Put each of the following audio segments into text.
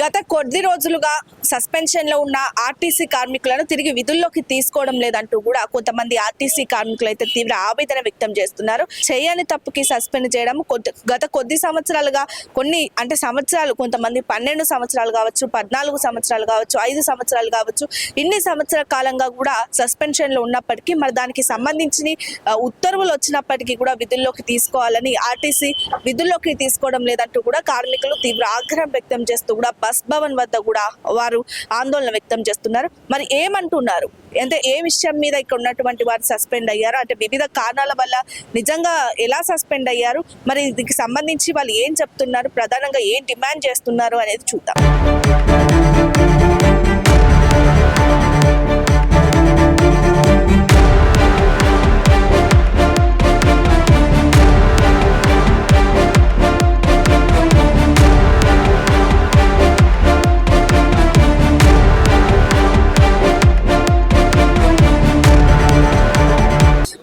గత కొద్ది రోజులుగా సస్పెన్షన్ లో ఉన్న ఆర్టీసీ కార్మికులను తిరిగి విధుల్లోకి తీసుకోవడం లేదంటూ కూడా కొంతమంది ఆర్టీసీ కార్మికులు అయితే తీవ్ర ఆవేదన వ్యక్తం చేస్తున్నారు. చేయని తప్పుకి సస్పెండ్ చేయడం గత కొద్ది సంవత్సరాలుగా సంవత్సరాలు కొంతమంది 12 సంవత్సరాలు కావచ్చు, 14 సంవత్సరాలు కావచ్చు, 5 సంవత్సరాలు కావచ్చు, ఇన్ని సంవత్సరాల కాలంగా కూడా సస్పెన్షన్ లో ఉన్నప్పటికీ మరి దానికి సంబంధించి ఉత్తర్వులు వచ్చినప్పటికీ కూడా విధుల్లోకి తీసుకోవాలని ఆర్టీసీ విధుల్లోకి తీసుకోవడం లేదంటూ కూడా కార్మికులు తీవ్ర ఆగ్రహం వ్యక్తం చేస్తూ కూడా బస్ భవన్ వద్ద కూడా వారు ఆందోళన వ్యక్తం చేస్తున్నారు. మరి ఏమంటున్నారు అంటే ఏ విషయం మీద ఇక్కడ ఉన్నటువంటి వారు సస్పెండ్ అయ్యారు, అంటే వివిధ కారణాల వల్ల నిజంగా ఎలా సస్పెండ్ అయ్యారు, మరి దీనికి సంబంధించి వాళ్ళు ఏం చెప్తున్నారు, ప్రధానంగా ఏం డిమాండ్ చేస్తున్నారు అనేది చూద్దాం.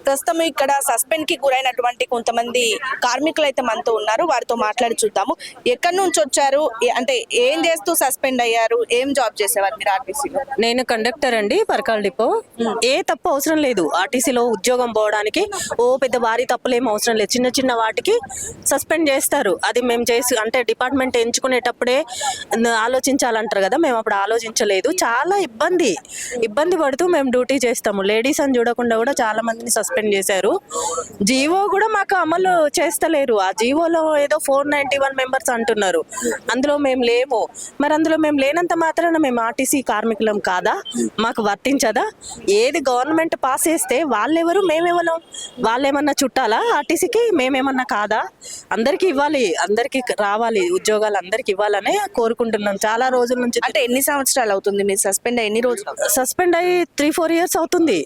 ప్రస్తుతం ఇక్కడ సస్పెండ్ కి గురైనటువంటి కొంతమంది కార్మికులు అయితే మనతో ఉన్నారు. వారితో మాట్లాడి చూద్దాము. ఎక్కడి నుంచి వచ్చారు, అంటే ఏం చేస్తూ సస్పెండ్ అయ్యారు, ఏం జాబ్ చేసేవారు మీరు ఆర్టీసీలో? నేను కండక్టర్ అండి, పరకాల డిపో. ఏ తప్పు అవసరం లేదు ఆర్టీసీలో ఉద్యోగం పోవడానికి. ఓ పెద్ద భారీ తప్పులు ఏం అవసరం లేదు, చిన్న చిన్న వాటికి సస్పెండ్ చేస్తారు. అది మేము చేసి అంటే డిపార్ట్మెంట్ ఎంచుకునేటప్పుడే ఆలోచించాలంటారు కదా, మేము అప్పుడు ఆలోచించలేదు. చాలా ఇబ్బంది పడుతూ మేము డ్యూటీ చేస్తాము. లేడీస్ అని చూడకుండా కూడా చాలా మందిని సస్పెండ్ చేశారు. జీవో కూడా మాకు అమలు చేస్తలేరు. ఆ జీవోలో ఏదో 491 మెంబర్స్ అంటున్నారు, అందులో మేము లేము. మరి అందులో మేము లేనంత మాత్రాన మేము ఆర్టీసీ కార్మికులం కాదా? మాకు వర్తించదా? ఏది గవర్నమెంట్ పాస్ చేస్తే వాళ్ళెవరు మేమెవరం? వాళ్ళేమన్నా చుట్టాలా ఆర్టీసీకి? మేమేమన్నా కాదా? అందరికి ఇవ్వాలి, అందరికి రావాలి, ఉద్యోగాలు అందరికి ఇవ్వాలనే కోరుకుంటున్నాం చాలా రోజుల నుంచి. అంటే ఎన్ని సంవత్సరాలు అవుతుంది మీరు సస్పెండ్ అయ్యి? ఎన్ని రోజులు సస్పెండ్ అయ్యి 3-4 years అవుతుంది.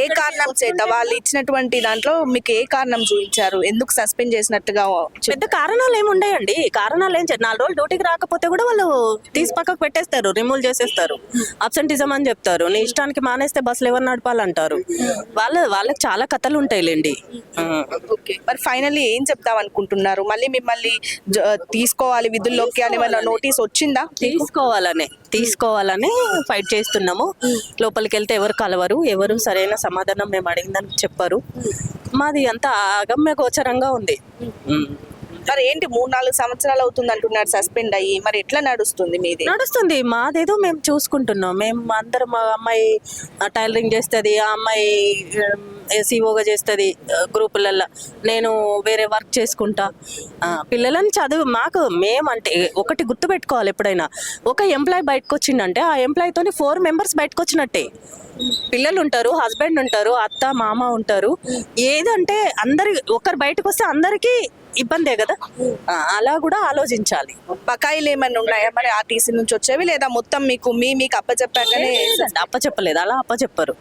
ఏ కారణం చేత వాళ్ళు ఇచ్చినటువంటి దాంట్లో మీకు ఏ కారణం చూపించారు, ఎందుకు సస్పెండ్ చేసినట్టుగా? పెద్ద కారణాలు ఏమి ఉండయండి. కారణాలు ఏం 4 రోజులు డ్యూటీకి రాకపోతే కూడా వాళ్ళు తీసి పక్కకు పెట్టేస్తారు, రిమూవ్ చేసేస్తారు. అబ్సెంటిజం అని చెప్తారు. నీ ఇష్టానికి మానేస్తే బస్సులు ఎవరు నడపాలంటారు. వాళ్ళకి చాలా కథలు ఉంటాయిలేండి. మరి ఫైనల్లీ ఏం చెప్తాం అనుకుంటున్నారు? మళ్ళీ మిమ్మల్ని తీసుకోవాలి విధుల్లోకి అని ఏమైనా నోటీస్ వచ్చిందా? తీసుకోవాలని ఫైట్ చేస్తున్నాము. లోపలికి వెళ్తే ఎవరు కలవరు, ఎవరు సరైన సమాధానం మేము అడిగిందని చెప్పారు. మాది అంతా అగమ్య గోచరంగా ఉంది. మరి ఏంటి 3-4 సంవత్సరాలు అవుతుంది అంటున్నారు సస్పెండ్ అయ్యి, మరి ఎట్లా నడుస్తుంది మీది? నడుస్తుంది మాదేదో మేము చూసుకుంటున్నాం. మేము అందరం, మా అమ్మాయి టైలరింగ్ చేస్తుంది, ఆ అమ్మాయి సిఓగా చేస్తుంది గ్రూపులలో, నేను వేరే వర్క్ చేసుకుంటా. పిల్లలని చదువు మేమంటే ఒకటి గుర్తుపెట్టుకోవాలి. ఎప్పుడైనా ఒక ఎంప్లాయ్ బయటకు వచ్చిందంటే ఆ ఎంప్లాయ్తోని 4 members బయటకు వచ్చినట్టే. పిల్లలు ఉంటారు, హస్బెండ్ ఉంటారు, అత్త మామ ఉంటారు. ఏదంటే ఒకరు బయటకు వస్తే అందరికీ ఇబ్బందే కదా, అలా కూడా ఆలోచించాలి. బకాయిలు ఏమైనా ఉన్నాయా మరి ఆర్టీసీ నుంచి వచ్చేవి, లేదా మొత్తం మీకు అప్పచెప్పాకనే? అప్పచెప్పలేదు, అలా అప్పచెప్పారు.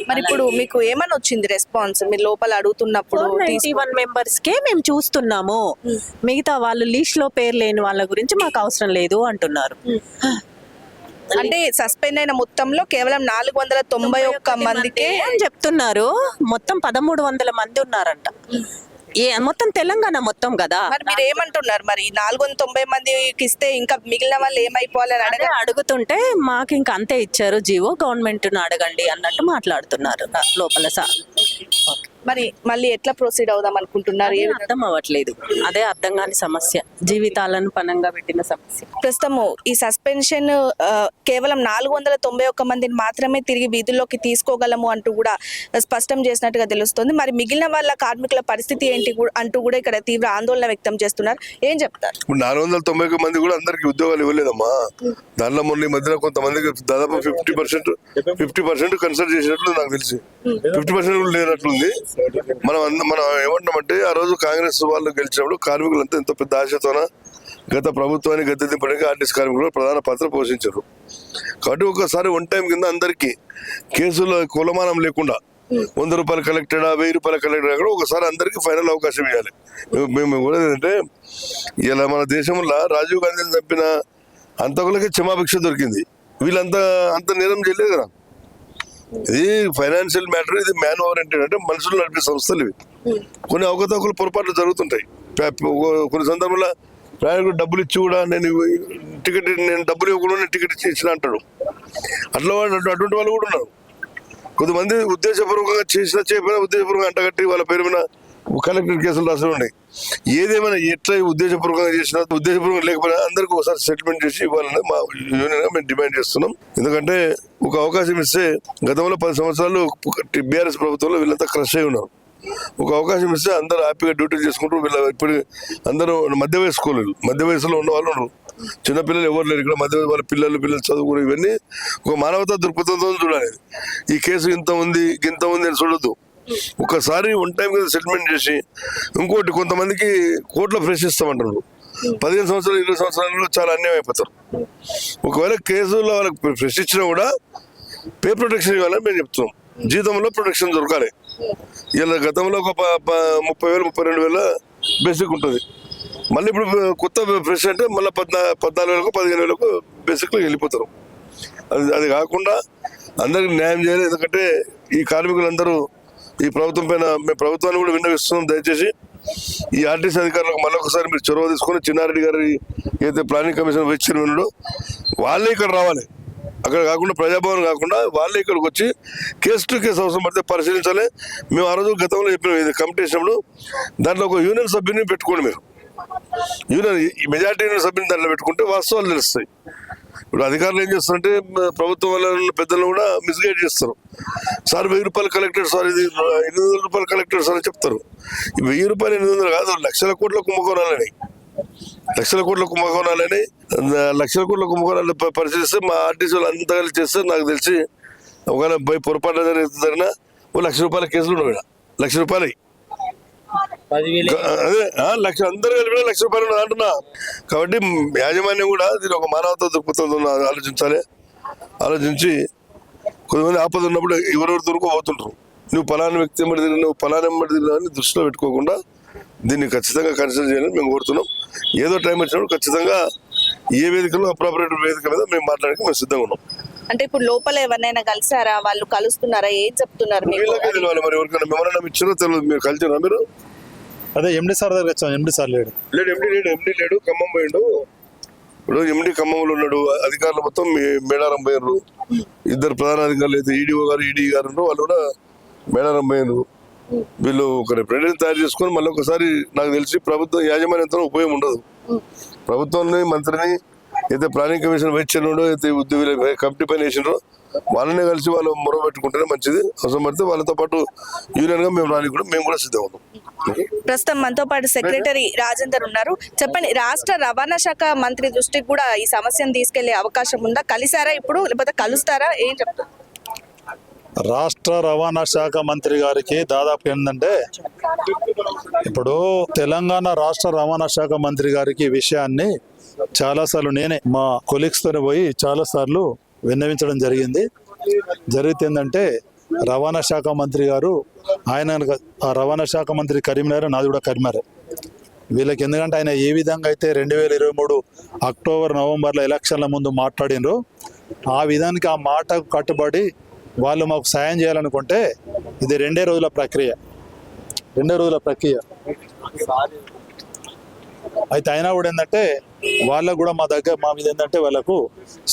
మరి ఇప్పుడు మీకు ఏమని వచ్చింది రెస్పాన్స్ మీరు లోపల అడుగుతున్నప్పుడు? 491 members కే మేము చూస్తున్నాము, మిగతా వాళ్ళు లిస్ట్ లో పేరు లేని వాళ్ళ గురించి మాకు అవసరం లేదు అంటున్నారు. అంటే సస్పెండ్ అయిన మొత్తంలో కేవలం 491 మందికే అని చెప్తున్నారు. మొత్తం 1300 మంది ఉన్నారంట. మొత్తం తెలంగాణ మొత్తం కదా. మరి మీరు ఏమంటున్నారు? మరి 490 మందికి ఇస్తే ఇంకా మిగిలిన వాళ్ళు ఏమైపోవాలని అడుగుతుంటే మాకు ఇంకా అంతే ఇచ్చారు జీవో, గవర్నమెంట్ అడగండి అన్నట్టు మాట్లాడుతున్నారు లోపల సార్. మరి మళ్ళీ ఎట్లా ప్రొసీడ్ అవుదాం అనుకుంటున్నారు? అర్థం అవ్వట్లేదు, అదే అర్థం కాని సమస్య, జీవితాలను పనంగా పెట్టిన సమస్య. ప్రస్తుతము ఈ సస్పెన్షన్ కేవలం 491 మందిని మాత్రమే తిరిగి విధుల్లోకి తీసుకోగలము అంటూ కూడా స్పష్టం చేసినట్టుగా తెలుస్తుంది. మరి మిగిలిన వాళ్ళ కార్మికుల పరిస్థితి ఏంటి అంటూ కూడా ఇక్కడ తీవ్ర ఆందోళన వ్యక్తం చేస్తున్నారు. ఏం చెప్తారు? 491 మంది కూడా అందరికి ఉద్యోగాలు ఇవ్వలేదమ్మా. దానిలో మొన్న మధ్యన కొంతమందికి దాదాపు 50% కన్సల్ట్ చేసినట్లు నాకు తెలిసి 50% కూడా లేనట్లుంది. మనం ఏమంటామంటే ఆ రోజు కాంగ్రెస్ వాళ్ళు గెలిచినప్పుడు కార్మికులంతా ఎంతో పెద్ద ఆశతోన గత ప్రభుత్వాన్ని గద్దెదింపడానికి ఆర్టీసీ కార్మికులు ప్రధాన పాత్ర పోషించారు. కాబట్టి ఒకసారి 1 time కింద అందరికీ కేసుల కులమానం లేకుండా 100 రూపాయలు కలెక్టెడా 1000 రూపాయలు కలెక్టెడా కూడా ఒకసారి అందరికీ ఫైనల్ అవకాశం ఇవ్వాలి. మేము కూడా ఏంటంటే ఇలా మన దేశంలో రాజీవ్ గాంధీని చంపిన అంతకులకి క్షమాభిక్ష దొరికింది, వీళ్ళంతా అంత నేరం చేయలేదు కదా. ఇది ఫైనాన్షియల్ మ్యాటర్, ఇది మ్యాన్ ఓరియంటెడ్, అంటే మనుషులు నడిపే సంస్థలు ఇవి. కొన్ని అవకతవకలు పొరపాట్లు జరుగుతుంటాయి. కొన్ని సందర్భంలో ప్రయాణికుడు డబ్బులు ఇచ్చి కూడా నేను డబ్బులు ఇవ్వకుండా నేను టికెట్ ఇచ్చిన అంటాడు. అట్లా అటువంటి వాళ్ళు కూడా ఉన్నారు. కొంతమంది ఉద్దేశపూర్వకంగా చేసినా చేయకపోయినా ఉద్దేశపూర్వకంగా అంటగట్టి వాళ్ళ పేరు మీద కలెక్టర్ కేసులు రాసి ఉన్నాయి. ఏదేమైనా ఎట్లా ఉద్దేశపూర్వకంగా చేసినా ఉద్దేశపూర్వకంగా లేకపోయినా అందరికీ ఒకసారి సెటిల్మెంట్ చేసి ఇవ్వాలని మా యూనియన్గా మేము డిమాండ్ చేస్తున్నాం. ఎందుకంటే ఒక అవకాశం ఇస్తే గతంలో 10 సంవత్సరాలు బీఆర్ఎస్ ప్రభుత్వంలో వీళ్ళంతా క్రష్ అయి ఉన్నారు. ఒక అవకాశం ఇస్తే అందరూ హ్యాపీగా డ్యూటీ చేసుకుంటూ ఇప్పుడు అందరూ మధ్య వయసులో ఉన్న వాళ్ళు ఉన్నారు. చిన్నపిల్లలు ఎవరు లేరు ఇక్కడ. వాళ్ళ పిల్లలు చదువుకుని ఇవన్నీ ఒక మానవతా దృక్పథంతో చూడాలి. ఈ కేసు ఇంత ఉంది అని చూడొద్దు. ఒకసారి వన్ టైం కదా సెటిల్మెంట్ చేసి ఇంకోటి కొంతమందికి కోర్టులో ఫ్రెష్ ఇస్తామంటారు. 15 సంవత్సరాలు 20 సంవత్సరాలలో చాలా అన్యాయం అయిపోతారు. ఒకవేళ కేసులో వాళ్ళకి ఫ్రెష్ ఇచ్చినా కూడా పే ప్రొటెక్షన్ ఇవ్వాలని మేము చెప్తున్నాం. జీతంలో ప్రొటెక్షన్ దొరకాలి. ఇలా గతంలో ఒక 30,000 32,000 బేసిక్ ఉంటుంది. మళ్ళీ ఇప్పుడు కొత్త ఫ్రెష్ అంటే మళ్ళీ 14,000 15,000 బేసిక్లో వెళ్ళిపోతారు. అది కాకుండా అందరికి న్యాయం చేయాలి. ఎందుకంటే ఈ కార్మికులందరూ ఈ ప్రభుత్వం పైన మేము ప్రభుత్వాన్ని కూడా విన్నవిస్తున్నాం. దయచేసి ఈ ఆర్టీసీ అధికారులకు మళ్ళొకసారి మీరు చొరవ తీసుకొని చిన్నారెడ్డి గారి ఏదైతే ప్లానింగ్ కమిషన్ వైస్ చైర్మన్ వాళ్ళే ఇక్కడ రావాలి. అక్కడ కాకుండా ప్రజాభవన్ కాకుండా వాళ్ళే ఇక్కడికి వచ్చి కేసు టు కేసు అవసరం పడితే పరిశీలించాలి. మేము ఆ రోజు గతంలో చెప్పిన ఇది కమిటీ వేసినప్పుడు దాంట్లో ఒక యూనియన్ సభ్యుని పెట్టుకోండి. మీరు మెజార్టీ యూనియన్ సభ్యుని దాంట్లో పెట్టుకుంటే వాస్తవాలు తెలుస్తాయి. ఇప్పుడు అధికారులు ఏం చేస్తారంటే ప్రభుత్వం వల్ల పెద్దలను కూడా మిస్గైడ్ చేస్తారు. సార్ 1,000 రూపాయలు కలెక్టెడ్ సార్, ఇది 800 రూపాయలు కలెక్టెడ్ సార్ అని చెప్తారు. 1,000 రూపాయలు 800 కాదు, లక్షల కోట్ల కుంభకోణాలని లక్షల కోట్ల కుంభకోణాలు పరిశీలిస్తే మా ఆర్టీసీ వాళ్ళు అంతా కలిసి చేస్తే నాకు తెలిసి ఒకవేళ పొరపాటు జరిగిన ₹1,00,000 కేసులు ఉన్నాయి. ₹1,00,000 అదే లక్ష అందరూ కలిపి ₹1,00,000 అంటున్నా. కాబట్టి యాజమాన్యం కూడా దీని ఒక మానవతా దృక్పథంతో ఆలోచించి కొంతమంది ఆపద ఉన్నప్పుడు ఎవరెవరి దొరకు పోతుంటారు. నువ్వు పలానా వ్యక్తి ఎమ్మడి తిరిగిన నువ్వు పలానా ఎమ్మడి తిరిగినా అని దృష్టిలో పెట్టుకోకుండా దీన్ని ఖచ్చితంగా కన్సిడర్ చేయాలని మేము కోరుతున్నాం. ఏదో టైం వచ్చినప్పుడు ఖచ్చితంగా ఏ వేదికలో అప్రాపరేట్ వేదిక మీద మేము మాట్లాడడానికి మేము సిద్ధంగా ఉన్నాం. అంటే ఇప్పుడు లోపల ఎవరినైనా కలిసారా, వాళ్ళు కలుస్తున్నారా, ఏం చెప్తున్నారు? వీళ్ళకే తెలియాలి మరి. ఎవరికైనా మెమోరాండం ఇచ్చారో తెలియదు. మీరు కలిసినా మీరు? అదే ఎండి సార్ దగ్గర వచ్చాను. ఎండి సార్ లేడు. ఎండి లేడు, ఖమ్మం పోయిండు. ఇప్పుడు ఎండి ఖమ్మంలో ఉన్నాడు. అధికారులు మొత్తం మేడారం పోయినరు. 2 ప్రధాన అధికారులు అయితే ఈడీఓ గారు ఈడీ గారు వాళ్ళు కూడా మేడారం పోయినరు. వీళ్ళు ఒక రిప్రజెంటేటివ్ తయారు చేసుకొని మళ్ళీ ఒకసారి నాకు తెలిసి ప్రభుత్వ యాజమాన్యంతో ఉపయోగం ఉండదు. ప్రభుత్వాన్ని మంత్రిని అయితే ప్లానింగ్ కమిషన్ వైస్ చైర్మన్ అయితే ఉద్యోగులు కమిటీ పని వేసినారో వాళ్ళనే కలిసి వాళ్ళు మొర పెట్టుకుంటేనే మంచిది. అవసరం పడితే వాళ్ళతో పాటు యూనియన్ గా మేము రానికి కూడా మేము కూడా సిద్ధం ఉన్నాం. ప్రస్తుతం మనతో పాటు సెక్రటరీ రాజేందర్ ఉన్నారు. చెప్పండి, రాష్ట్ర రవాణా శాఖ మంత్రి దృష్టికి కూడా ఈ సమస్యను తీసుకెళ్లే అవకాశం ఉందా? కలిసారా ఇప్పుడు, లేకపోతే కలుస్తారా? ఏం చెప్తారు? రాష్ట్ర రవాణా శాఖ మంత్రి గారికి దాదాపు ఏంటంటే ఇప్పుడు తెలంగాణ రాష్ట్ర రవాణా శాఖ మంత్రి గారికి ఈ విషయాన్ని చాలాసార్లు నేనే మా కొలీగ్స్ తోనే పోయి చాలాసార్లు విన్నవించడం జరిగితే ఏంటంటే రవాణా శాఖ మంత్రి గారు ఆయన ఆ రవాణా శాఖ మంత్రి కరీంనగర్, నాది కూడా కరీంనగర్. వీళ్ళకి ఎందుకంటే ఆయన ఏ విధంగా అయితే 2023 అక్టోబర్ నవంబర్లో ఎలక్షన్ల ముందు మాట్లాడినరో ఆ విధానికి ఆ మాటకు కట్టుబడి వాళ్ళు మాకు సాయం చేయాలనుకుంటే ఇది 2 రోజుల ప్రక్రియ. అయితే అయినా కూడా ఏంటంటే వాళ్ళకు కూడా మా మీద ఏంటంటే వాళ్ళకు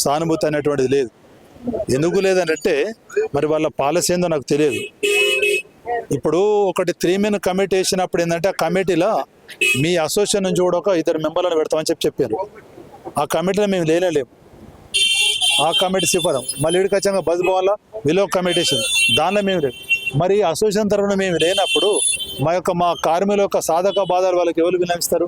సానుభూతి అనేటువంటిది లేదు. ఎందుకు లేదంటే మరి వాళ్ళ పాలసీ ఏందో నాకు తెలియదు. ఇప్పుడు ఒకటి 3 మెన్ కమిటీ వేసినప్పుడు ఏంటంటే ఆ కమిటీలో మీ అసోసియేషన్ నుంచి కూడా ఒక 2 మెంబర్లను పెడతామని చెప్పారు. ఆ కమిటీలో మేము లేనేలేము. ఆ కమిటీ సిఫారం మళ్ళీ ఇక్కడికి వచ్చాక బస్ భవన్లో వీళ్ళు ఒక కమిటీ వేసింది, దానిలో మేము లేదు. మరి అసోసియేషన్ తరఫున మేము లేనప్పుడు మా కార్మికుల యొక్క సాధక బాధలు వాళ్ళకి ఎవరు విన్నవిస్తారు?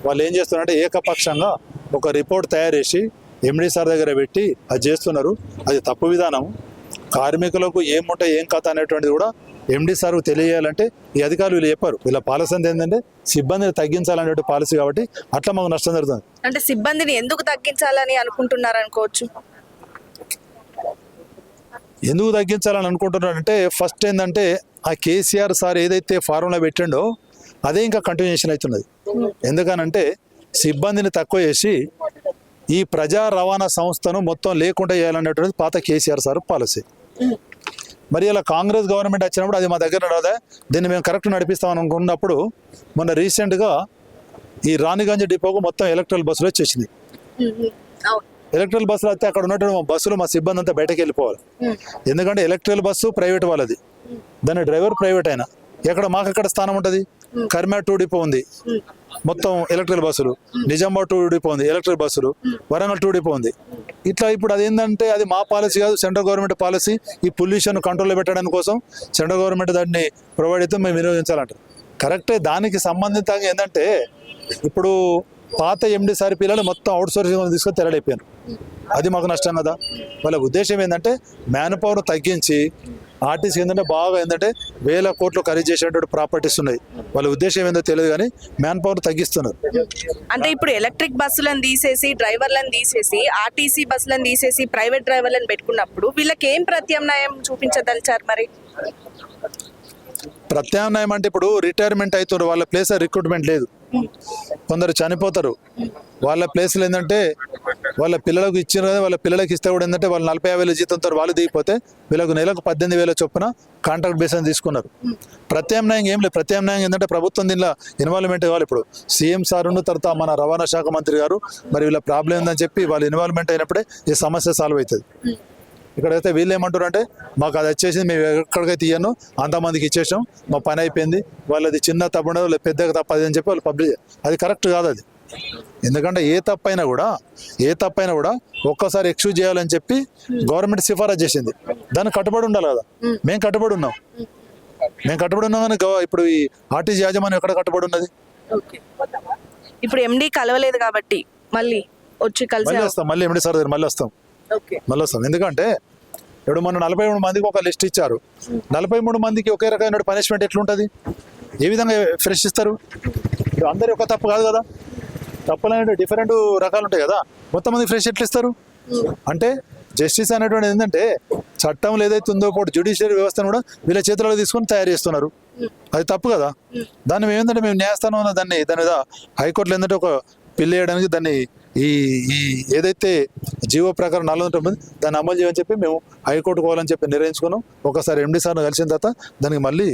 వాళ్ళు ఏం చేస్తున్నారంటే ఏకపక్షంగా ఒక రిపోర్ట్ తయారు చేసి ఎండి సార్ దగ్గర పెట్టి అది చేస్తున్నారు. అది తప్పు విధానం. కార్మికులకు ఏముంటాయి ఏం కథ అనేటువంటిది కూడా ఎండి సార్ తెలియాలంటే ఈ అధికారులు వీళ్ళు చెప్పారు. వీళ్ళ పాలసీ ఏంటంటే సిబ్బందిని తగ్గించాలనే పాలసీ. కాబట్టి అట్లా మాకు నష్టం జరుగుతుంది. అంటే సిబ్బందిని ఎందుకు తగ్గించాలని అనుకుంటున్నారు అనుకోవచ్చు? ఎందుకు తగ్గించాలని అనుకుంటున్నారంటే ఫస్ట్ ఏంటంటే ఆ కేసీఆర్ సార్ ఏదైతే ఫార్ములా పెట్టిండో అదే ఇంకా కంటిన్యూషన్ అవుతున్నది. ఎందుకనంటే సిబ్బందిని తక్కువ చేసి ఈ ప్రజా రవాణా సంస్థను మొత్తం లేకుండా చేయాలనేటువంటిది పాత కేసీఆర్ సార్ పాలసీ. మరి ఇలా కాంగ్రెస్ గవర్నమెంట్ వచ్చినప్పుడు అది మా దగ్గర రాదా, దీన్ని మేము కరెక్ట్ నడిపిస్తామని అనుకున్నప్పుడు మొన్న రీసెంట్గా ఈ రాణిగంజ్ డిపోకు మొత్తం ఎలక్ట్రల్ బస్సులు వచ్చేసింది. ఎలక్ట్రల్ బస్సులు అయితే అక్కడ ఉన్నటువంటి బస్సులు మా సిబ్బంది అంతా బయటకు వెళ్ళిపోవాలి. ఎందుకంటే ఎలక్ట్రల్ బస్సు ప్రైవేట్ వాళ్ళది, దాని డ్రైవర్ ప్రైవేట్ అయినా ఎక్కడ మాకు ఎక్కడ స్థానం ఉంటుంది. కర్మాడ్ 2 డిపో ఉంది, మొత్తం ఎలక్ట్రల్ బస్సులు. నిజామాబాద్ 2 డిపో ఉంది, ఎలక్ట్రల్ బస్సులు. వరంగల్ 2 డిపో ఉంది. ఇట్లా ఇప్పుడు అది ఏంటంటే అది మా పాలసీ కాదు, సెంట్రల్ గవర్నమెంట్ పాలసీ. ఈ పొల్యూషన్ కంట్రోల్లో పెట్టడానికి కోసం సెంట్రల్ గవర్నమెంట్ దాన్ని ప్రొవైడ్ అయితే మేము వినియోగించాలంటారు. కరెక్టే. దానికి సంబంధితంగా ఏంటంటే ఇప్పుడు పాత ఎండి సారి పిల్లలు మొత్తం అవుట్ సోర్సింగ్ తీసుకొని తెరలేపారు. అది మాకు నష్టం కదా. వాళ్ళ ఉద్దేశం ఏంటంటే మ్యాన్ పవర్ తగ్గించి ఆర్టీసీ ఏంటంటే బాగా ఏంటంటే 1000 కోట్లు ఖరీదు చేసేటువంటి ప్రాపర్టీస్ ఉన్నాయి. వాళ్ళ ఉద్దేశం ఏందో తెలియదు కానీ మ్యాన్ పవర్ తగ్గిస్తున్నారు. అంటే ఇప్పుడు ఎలక్ట్రిక్ బస్సులను తీసేసి డ్రైవర్లను తీసేసి ఆర్టీసీ బస్సులను తీసేసి ప్రైవేట్ డ్రైవర్లను పెట్టుకున్నప్పుడు వీళ్ళకి ఏం ప్రత్యామ్నాయం చూపించదలిచారు మరి? ప్రత్యామ్నాయం అంటే ఇప్పుడు రిటైర్మెంట్ అవుతారు, వాళ్ళ ప్లేస్ రిక్రూట్మెంట్ లేదు, కొందరు చనిపోతారు. వాళ్ళ ప్లేస్లు ఏంటంటే వాళ్ళ పిల్లలకు ఇచ్చిన కదా, వాళ్ళ పిల్లలకి ఇస్తే కూడా ఏంటంటే వాళ్ళు 40,000 జీతంతో వాళ్ళు దిగిపోతే వీళ్ళకు నెలకు 18,000 చొప్పున కాంట్రాక్ట్ బేస్ అని తీసుకున్నారు. ప్రత్యామ్నాయం ఏం లేదు. ప్రత్యామ్నాయం ఏంటంటే ప్రభుత్వం దీనిలో ఇన్వాల్వ్మెంట్ కావాలి. ఇప్పుడు సీఎం సార్ ఉన్న తర్వాత మన రవాణా శాఖ మంత్రి గారు మరి వీళ్ళ ప్రాబ్లం ఉందని చెప్పి వాళ్ళు ఇన్వాల్వ్మెంట్ అయినప్పుడే ఈ సమస్య సాల్వ్ అవుతుంది. ఇక్కడైతే వీళ్ళు ఏమంటారు అంటే మాకు అది వచ్చేసింది, మేము ఎక్కడికైతే ఇయ్యను అంతమందికి ఇచ్చేసాం, మా పని అయిపోయింది, వాళ్ళది చిన్న తప్పు ఉండదు పెద్దగా తప్పది అని చెప్పి వాళ్ళు పబ్లిక్. అది కరెక్ట్ కాదు అది. ఎందుకంటే ఏ తప్పైనా కూడా ఒక్కసారి ఎక్స్క్యూజ్ చేయాలని చెప్పి గవర్నమెంట్ సిఫారసు చేసింది. దానికి కట్టుబడి ఉండాలి కదా. మేము కట్టుబడి ఉన్నాం కానీ ఇప్పుడు ఈ ఆర్టీసీ యాజమాన్యం ఎక్కడ కట్టుబడి ఉన్నది? ఇప్పుడు ఎండి కలవలేదు కాబట్టి మళ్ళీ వచ్చి కలిసి వస్తాం, మళ్ళీ ఎండి సార్ దగ్గర మళ్ళీ వస్తాం. ఎందుకంటే ఇప్పుడు మన 43 మందికి ఒక లిస్ట్ ఇచ్చారు. 43 మందికి ఒకే రకమైన పనిష్మెంట్ ఎట్లుంటుంది? ఏ విధంగా ఫ్రెష్ ఇస్తారు? ఇప్పుడు అందరి ఒక తప్పు కాదు కదా, తప్పులు అనేవి డిఫరెంట్ రకాలు ఉంటాయి కదా. మొత్తం మంది ఫ్రెష్ ఎట్లా ఇస్తారు? అంటే జస్టిస్ అనేటువంటి ఏంటంటే చట్టంలో ఏదైతే ఉందో ఇప్పుడు జ్యుడిషియరీ వ్యవస్థను కూడా వీళ్ళ చేతుల్లో తీసుకొని తయారు చేస్తున్నారు. అది తప్పు కదా. దాన్ని మేము ఏంటంటే మేము న్యాయస్థానం దాని మీద హైకోర్టులో ఏంటంటే ఒక పిల్లి వేయడానికి దాన్ని ఈ ఏదైతే జీవో ప్రకారం 409 దాన్ని అమలు చేయని చెప్పి మేము హైకోర్టు పోవాలని చెప్పి నిర్ణయించుకున్నాం. ఒకసారి ఎండి సార్ను కలిసిన తర్వాత దానికి మళ్ళీ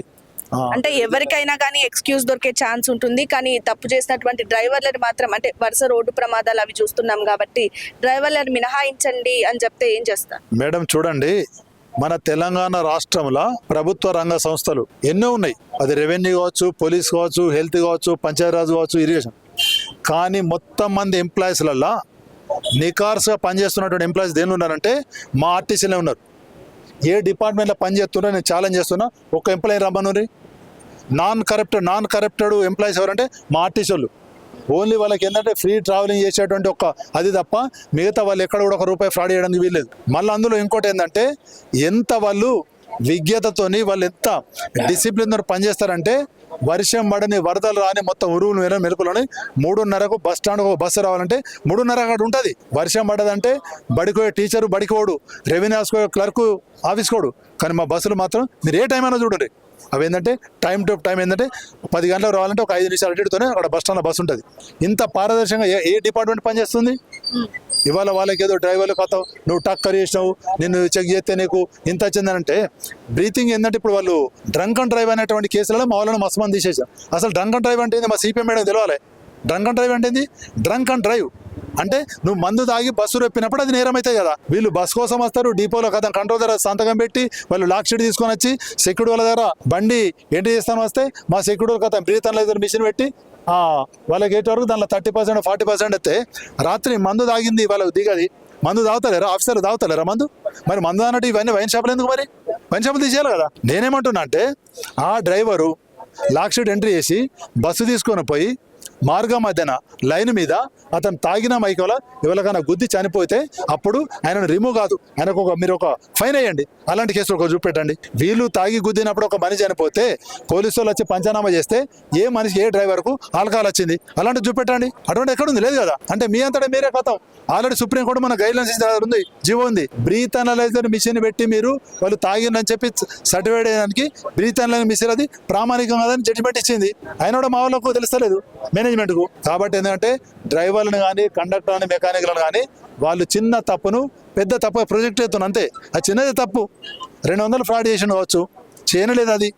అంటే ఎవరికైనా కానీ ఎక్స్క్యూజ్ దొరికే ఛాన్స్ ఉంటుంది, కానీ తప్పు చేసినటువంటి డ్రైవర్లను మాత్రం అంటే వరుస రోడ్డు ప్రమాదాలు అవి చూస్తున్నాం కాబట్టి డ్రైవర్లను మినహాయించండి అని చెప్తే ఏం చేస్తారు? మేడం చూడండి, మన తెలంగాణ రాష్ట్రంలో ప్రభుత్వ రంగ సంస్థలు ఎన్నో ఉన్నాయి. అది రెవెన్యూ కావచ్చు, పోలీస్ కావచ్చు, హెల్త్ కావచ్చు, పంచాయతీరాజ్ కావచ్చు, ఇరిగేషన్. కానీ మొత్తం మంది ఎంప్లాయీస్లలో నికార్స్గా పనిచేస్తున్నటువంటి ఎంప్లాయీస్ దేని ఉన్నారంటే మా ఆర్టీసీలో ఉన్నారు. ఏ డిపార్ట్మెంట్లో పనిచేస్తున్నా నేను ఛాలెంజ్ చేస్తున్నా, ఒక ఎంప్లాయీ రమ్మనురి. నాన్ కరప్టెడ్ ఎంప్లాయీస్ ఎవరంటే మా ఆర్టీసీ వాళ్ళు. ఓన్లీ వాళ్ళకి ఏంటంటే ఫ్రీ ట్రావెలింగ్ చేసేటువంటి అది తప్ప మిగతా వాళ్ళు ఎక్కడ కూడా ₹1 ఫ్రాడ్ చేయడానికి వీల్లేదు. మళ్ళీ అందులో ఇంకోటి ఏంటంటే ఎంత వాళ్ళు విజ్ఞతతోని వాళ్ళు ఎంత డిసిప్లిన్ పనిచేస్తారంటే వర్షం పడని వరదలు రాని మొత్తం ఉరువులు మెరుపులని 3:30కు బస్ స్టాండ్ ఒక బస్సు రావాలంటే 3:30 అక్కడ ఉంటుంది. వర్షం పడదంటే బడికోయే టీచరు బడికోడు, రెవెన్యూ క్లర్కు ఆఫీస్కోడు. కానీ మా బస్సులు మాత్రం మీరు ఏ టైం అయినా చూడండి, అవి ఏంటంటే టైం టు టైం ఏంటంటే 10 గంటలకు రావాలంటే ఒక 5 నిమిషాలు అటుతోనే అక్కడ బస్ స్టాండ్లో బస్సు ఉంటుంది. ఇంత పారదర్శకంగా ఏ డిపార్ట్మెంట్ పనిచేస్తుంది? ఇవాళ వాళ్ళకి ఏదో డ్రైవర్లు కొత్త నువ్వు టక్కర్ చేసినావు, నిన్ను చెక్ చేస్తే నీకు ఇంత వచ్చిందనంటే బ్రీతింగ్ ఏంటంటే ఇప్పుడు వాళ్ళు డ్రంక్ అండ్ డ్రైవ్ అనేటువంటి కేసులలో మా వాళ్ళని మస్తు మంది తీసేసారు. అసలు డ్రంక్ అండ్ డ్రైవ్ అంటే ఏంది? మా సిపిఎం మేడం తెలవాలి. డ్రంక్ అండ్ డ్రైవ్ అంటే ఏంది? డ్రంక్ అండ్ డ్రైవ్ అంటే నువ్వు మందు తాగి బస్సు రెప్పినప్పుడు అది నేరం అవుతాయి కదా. వీళ్ళు బస్ కోసం వస్తారు, డిపోలో కదా కంట్రోల్ దగ్గర సంతకం పెట్టి వాళ్ళు లాక్ షీట్ తీసుకొని వచ్చి సెక్యూరిటీ వాళ్ళ దగ్గర బండి ఎంట్రీ చేస్తాను వస్తే మా సెక్యూరిటీ కథ బ్రీత్ అనలైజర్ మిషన్ పెట్టి వాళ్ళకి ఏటి వరకు దానిలో 30% 40% అయితే రాత్రి మందు తాగింది వాళ్ళకి దిగది. మందు తాగుతలేరా ఆఫీసర్లు? తాగుతలేరా మందు? మరి మందు అన్నట్టు ఇవన్నీ వైన్ షాపులు ఎందుకు? మరి వైన్ షాపులు తీసేయాలి కదా. నేనేమంటున్నా అంటే ఆ డ్రైవరు లాక్ షీట్ ఎంట్రీ చేసి బస్సు తీసుకొని పోయి మార్గం మధ్యన లైన్ మీద అతను తాగిన మైకోల ఎవరికైనా గుద్ది చనిపోతే అప్పుడు ఆయనను రిమూవ్ కాదు, ఆయనకు మీరు ఒక ఫైన్ వేయండి. అలాంటి కేసులు ఒక చూపెట్టండి. వీళ్ళు తాగి గుద్దినప్పుడు ఒక మనిషి చనిపోతే పోలీసు వాళ్ళు వచ్చి పంచనామా చేస్తే ఏ మనిషి ఏ డ్రైవర్కు ఆల్కహాల్ వచ్చింది అలాంటి చూపెట్టండి. అటువంటి ఎక్కడుంది? లేదు కదా. అంటే మీ అంతటా మీరే కథం. ఆల్రెడీ సుప్రీంకోర్టు మన గైడ్లైన్స్ ఉంది, జీవో ఉంది. బ్రీత్ అనలైజర్ మిషన్ పెట్టి మీరు వాళ్ళు తాగిందని చెప్పి సర్టిఫైడ్ అయ్యడానికి బ్రీత్ అనలైజర్ మిషన్ అది ప్రామాణికం కాదని జడ్జిమెంట్ ఇచ్చింది. అయినా కూడా మా వాళ్ళకు తెలుస్తలేదు మేనేజ్మెంట్కు. కాబట్టి ఏంటంటే డ్రైవర్లను కానీ కండక్టర్ కానీ మెకానిక్లను కానీ వాళ్ళు చిన్న తప్పును పెద్ద తప్పు ప్రొజెక్ట్ అవుతుంది అంతే. అది చిన్నది తప్పు 200 ఫ్రాడ్ చేసిన కావచ్చు, చేయలేదు అది.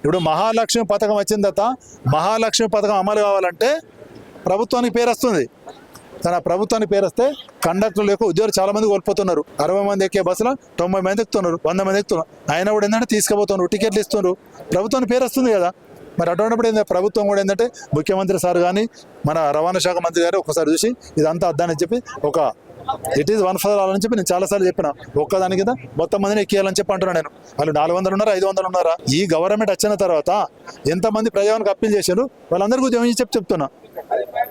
ఇప్పుడు మహాలక్ష్మి పథకం వచ్చిన తర్వాత మహాలక్ష్మి పథకం అమలు కావాలంటే ప్రభుత్వానికి పేరు వస్తుంది. తన ప్రభుత్వానికి పేరు వస్తే కండక్టర్లు యొక్క ఉద్యోగులు చాలా మంది కోల్పోతున్నారు. 60 మంది ఎక్కే బస్సులో 90 మంది ఎక్కుతున్నారు, 100 మంది ఎక్కుతున్నారు. అయినా కూడా ఏంటంటే తీసుకుపోతున్నారు, టికెట్లు ఇస్తున్నారు, ప్రభుత్వానికి పేరు వస్తుంది కదా. మరి అటువంటిప్పుడు ఏంటంటే ప్రభుత్వం కూడా ఏంటంటే ముఖ్యమంత్రి సార్ కానీ మన రవాణా శాఖ మంత్రి గారు ఒకసారి చూసి ఇదంతా అద్దానని చెప్పి ఒక it is one for all అని చెప్పి నేను చాలాసార్లు చెప్పిన. ఒక్కదాని కింద మొత్తం మందిని ఎక్కియాలని చెప్పి అంటున్నాను నేను. వాళ్ళు 400 ఉన్నారా 500 ఉన్నారా? ఈ గవర్నమెంట్ వచ్చిన తర్వాత ఎంతమంది ప్రజానికి అప్పీల్ చేశారు వాళ్ళందరికీ ఉద్యోగం చెప్తున్నా.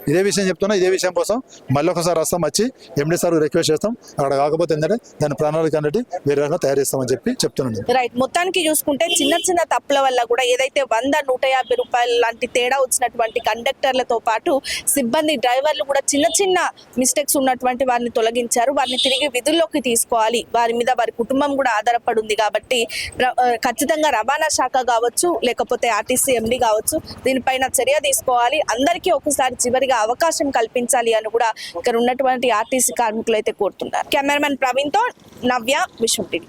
ఇదే విషయం చెప్తున్నా. ఇదే విషయం కోసం మళ్ళీ ఒకసారి వస్తాం, వచ్చి ఎండి సార్ రిక్వెస్ట్ చేస్తాం. అక్కడ కాకపోతే ఏంటంటే దాని ప్రణాళిక అనేది వేరే రకంగా తయారు చేస్తామని చెప్పి చెప్తున్నాను. రైట్. మొత్తానికి చూసుకుంటే చిన్న చిన్న తప్పుల వల్ల కూడా ఏదైతే 100-150 రూపాయలు లాంటి తేడా వచ్చినటువంటి కండక్టర్లతో పాటు సిబ్బంది డ్రైవర్లు కూడా చిన్న చిన్న మిస్టేక్స్ ఉన్నటువంటి వారిని తొలగించారు. వారిని తిరిగి విధుల్లోకి తీసుకోవాలి. వారి మీద వారి కుటుంబం కూడా ఆధారపడి ఉంది కాబట్టి ఖచ్చితంగా రవాణా శాఖ కావచ్చు, లేకపోతే ఆర్టీసీ ఎండి కావచ్చు, దీనిపైన చర్య తీసుకోవాలి. అందరికీ ఒకసారి చివరిగా అవకాశం కల్పించాలి అని కూడా ఇక్కడ ఉన్నటువంటి ఆర్టీసీ కార్మికులు అయితే కోరుతున్నారు. కెమెరామెన్ ప్రవీణ్ తో నవ్య, విశ్వం టీవీ.